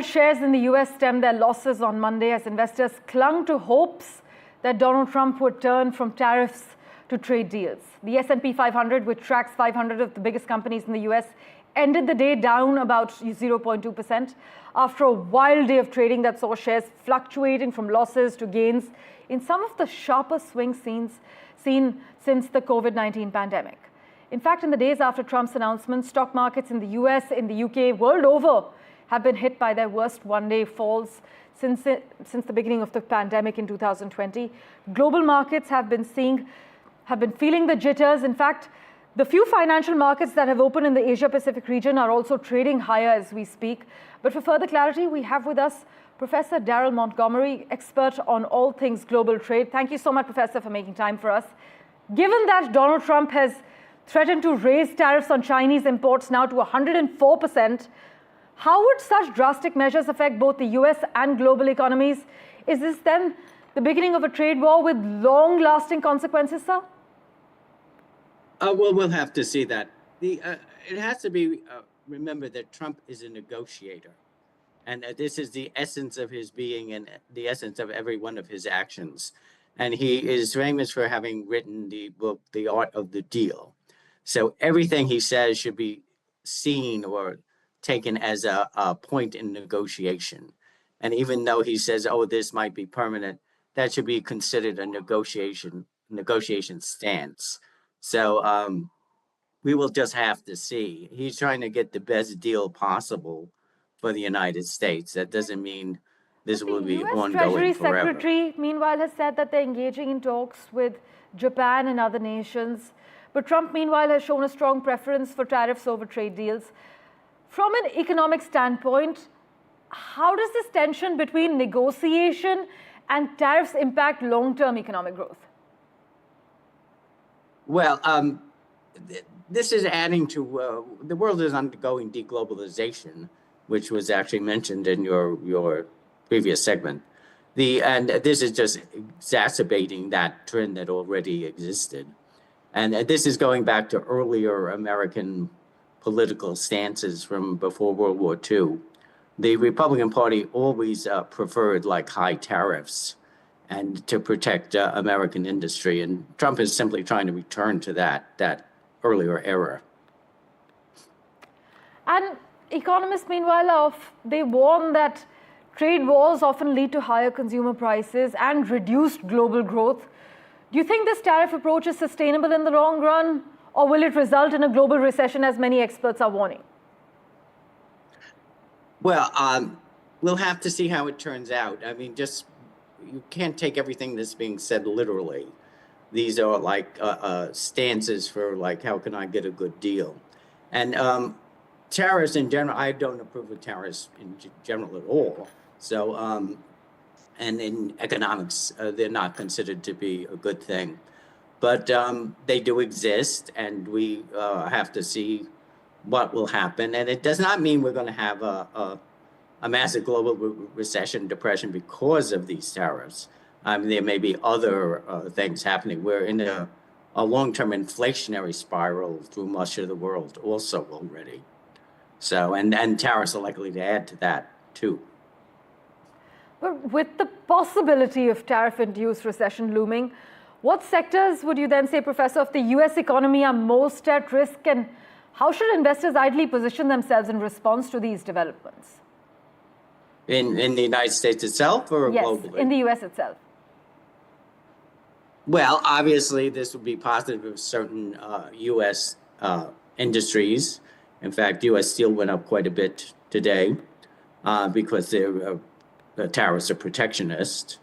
Shares in the US stemmed their losses on Monday as investors clung to hopes that Donald Trump would turn from tariffs to trade deals. The S&P 500, which tracks 500 of the biggest companies in the US, ended the day down about 0.2% after a wild day of trading that saw shares fluctuating from losses to gains in some of the sharpest swing seen since the COVID-19 pandemic. In fact, in the days after Trump's announcement, stock markets in the US, in the UK, world over, have been hit by their worst one-day falls since the beginning of the pandemic in 2020. Global markets have been feeling the jitters. In fact, the few financial markets that have opened in the Asia-Pacific region are also trading higher as we speak. But for further clarity, we have with us Professor Daryl Montgomery, expert on all things global trade. Thank you so much, Professor, for making time for us. Given that Donald Trump has threatened to raise tariffs on Chinese imports now to 104%, how would such drastic measures affect both the US and global economies? Is this then the beginning of a trade war with long-lasting consequences, sir? Well, we'll have to see that. It has to be remembered that Trump is a negotiator. And this is the essence of his being and the essence of every one of his actions. And he is famous for having written the book, The Art of the Deal. So everything he says should be seen or taken as a point in negotiation. And even though he says, oh, this might be permanent, that should be considered a negotiation stance. So we will just have to see. He's trying to get the best deal possible for the United States. That doesn't mean this will be ongoing forever. The US Treasury Secretary, meanwhile, has said that they're engaging in talks with Japan and other nations. But Trump, meanwhile, has shown a strong preference for tariffs over trade deals. From an economic standpoint, how does this tension between negotiation and tariffs impact long-term economic growth? Well, this is adding to, the world is undergoing deglobalization, which was actually mentioned in your previous segment. And this is just exacerbating that trend that already existed. And this is going back to earlier American political stances from before World War II. The Republican Party always preferred like high tariffs and to protect American industry. And Trump is simply trying to return to that earlier era. And economists, meanwhile, they warn that trade wars often lead to higher consumer prices and reduced global growth. Do you think this tariff approach is sustainable in the long run, or will it result in a global recession, as many experts are warning? Well, we'll have to see how it turns out. I mean, you can't take everything that's being said literally. These are like stances for like, how can I get a good deal? And tariffs in general, I don't approve of tariffs in general at all. So, and in economics, they're not considered to be a good thing. But they do exist, and we have to see what will happen. And it does not mean we're going to have a massive global recession, depression because of these tariffs. I mean, there may be other things happening. We're in a long-term inflationary spiral through much of the world also already. So, and tariffs are likely to add to that too. But with the possibility of tariff-induced recession looming, what sectors would you then say, Professor, of the US economy are most at risk, and how should investors ideally position themselves in response to these developments? In the United States itself or globally? Yes, in the US itself. Well, obviously, this would be positive of certain US industries. In fact, US steel went up quite a bit today because the tariffs are protectionist.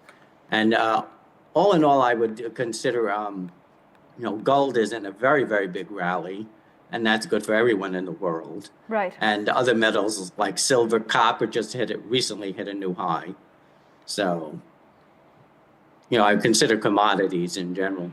And all in all, I would consider, gold is in a very, very big rally, and that's good for everyone in the world. Right. And other metals like silver, copper recently hit a new high. So, I consider commodities in general.